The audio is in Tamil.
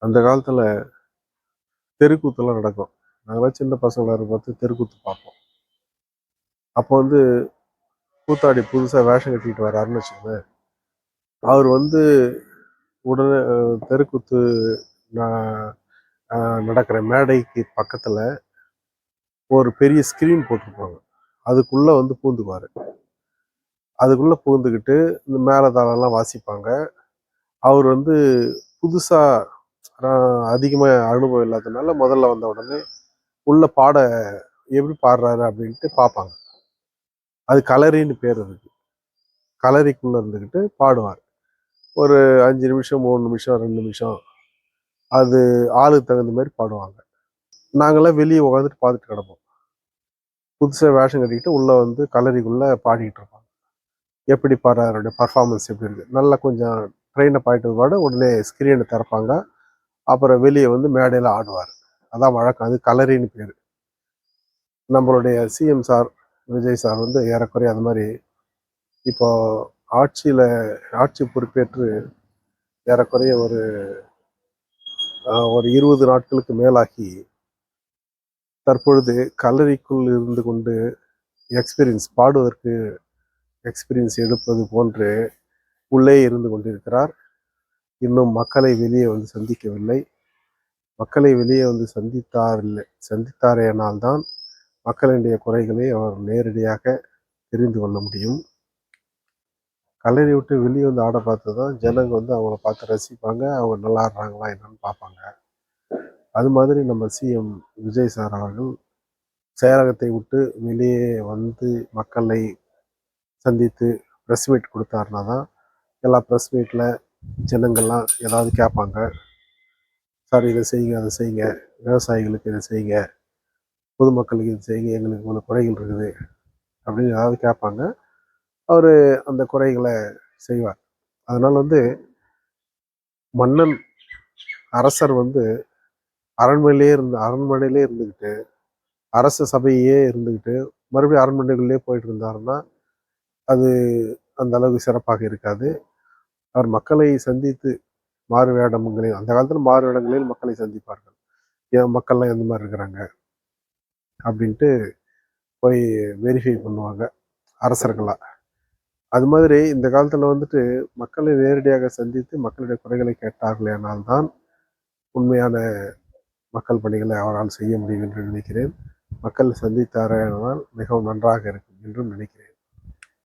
அந்த காலத்தில் தெருக்கூத்துலாம் நடக்கும். நாங்களாம் சின்ன பசங்களாக பார்த்து தெருக்கூத்து பார்ப்போம். அப்போ வந்து கூத்தாடி புதுசாக வேஷம் கட்டிட்டு வராருன்னு வச்சுக்கோங்க. அவர் வந்து உடனே தெருக்கூத்து நடக்கிற மேடைக்கு பக்கத்தில் ஒரு பெரிய ஸ்க்ரீன் போட்டிருப்பாங்க. அதுக்குள்ளே வந்து பூந்துக்குவார். அதுக்குள்ளே பூந்துக்கிட்டு இந்த மேளதாளம்லாம் வாசிப்பாங்க. அவர் வந்து புதுசாக அதிகமாக அனுபவம் இல்லாததுனால முதல்ல வந்த உடனே உள்ள பாட எப்படி பாடுறாரு அப்படின்ட்டு பார்ப்பாங்க. அது கலரின்னு பேர் அதுக்கு. கலரிக்குள்ளே இருந்துக்கிட்டு பாடுவார். ஒரு 5 நிமிஷம், 3 நிமிஷம், 2 நிமிஷம் அது ஆளுக்கு தகுந்த மாதிரி பாடுவாங்க. நாங்களாம் வெளியே உட்காந்துட்டு பார்த்துட்டு கிடப்போம். புதுசாக வேஷம் கட்டிக்கிட்டு உள்ளே வந்து கலரிக்குள்ளே பாடிக்கிட்டு இருப்பாங்க. எப்படி பாடுறாரு, அவருடைய பர்ஃபார்மன்ஸ் எப்படி இருக்குது, நல்லா கொஞ்சம் ட்ரெயின் அப் ஆகிட்டு பாடு உடனே ஸ்க்ரீனை திறப்பாங்க. அப்புறம் வெளியே வந்து மேடையில் ஆடுவார். அதான் வழக்கம். அது கலரின்னு பேர். நம்மளுடைய சிஎம் சார், விஜய் சார் வந்து ஏறக்குறைய அது மாதிரி இப்போ ஆட்சி பொறுப்பேற்று ஏறக்குறைய ஒரு 20 நாட்களுக்கு மேலாகி தற்பொழுது கல்லறைக்குள் இருந்து கொண்டு பாடுவதற்கு எக்ஸ்பீரியன்ஸ் எடுப்பது போன்று உள்ளே இருந்து கொண்டிருக்கிறார். இன்னும் மக்களை வெளியே வந்து சந்திக்கவில்லை. மக்களை வெளியே வந்து சந்தித்தாரேனால்தான் மக்களுடைய குறைகளை அவர் நேரடியாக தெரிந்து கொள்ள முடியும். கல்லறை விட்டு வெளியே வந்து ஆட பார்த்து தான் ஜனங்க வந்து அவங்கள பார்த்து ரசிப்பாங்க. அவங்க நல்லா ஆடுறாங்களா என்னன்னு பார்ப்பாங்க. அது மாதிரி நம்ம சிஎம் விஜய் சார் அவர்கள் செயலகத்தை விட்டு வெளியே வந்து மக்களை சந்தித்து ப்ரெஸ் மீட் கொடுத்தாருனா தான் எல்லா ப்ரெஸ் மீட்டில் ஜனங்கள்லாம் ஏதாவது கேட்பாங்க. சார் இதை செய்யுங்க, அதை செய்யுங்க, விவசாயிகளுக்கு இதை செய்யுங்க, பொதுமக்களுக்கு இது செய்யுங்க, எங்களுக்கு இவ்வளோ குறைகள் இருக்குது அப்படின்னு ஏதாவது கேட்பாங்க. அவர் அந்த குறைகளை செய்வார். அதனால் வந்து மன்னன் அரசர் வந்து அரண்மனையிலே இருந்துக்கிட்டு அரச சபையே இருந்துக்கிட்டு மறுபடியும் அரண்மனைக்குள்ளே போயிட்டு இருந்தாருன்னா அது அந்த அளவுக்கு சிறப்பாக இருக்காது. அவர் மக்களை சந்தித்து மாறு வேடங்களில், அந்த காலத்தில் மாறு வேடங்களில் மக்களை சந்திப்பார்கள். ஏன் மக்கள்லாம் எந்த மாதிரி இருக்கிறாங்க அப்படின்ட்டு போய் வெரிஃபை பண்ணுவாங்க அரசர்களாக. அது மாதிரி இந்த காலத்தில் வந்துட்டு மக்களை நேரடியாக சந்தித்து மக்களுடைய குறைகளை கேட்டார்களேனால்தான் உண்மையான மக்கள் பணிகளை அவரால் செய்ய முடியும் என்று நினைக்கிறேன். மக்கள் சந்தித்தாரானால் மிகவும் நன்றாக இருக்கும் என்றும் நினைக்கிறேன்.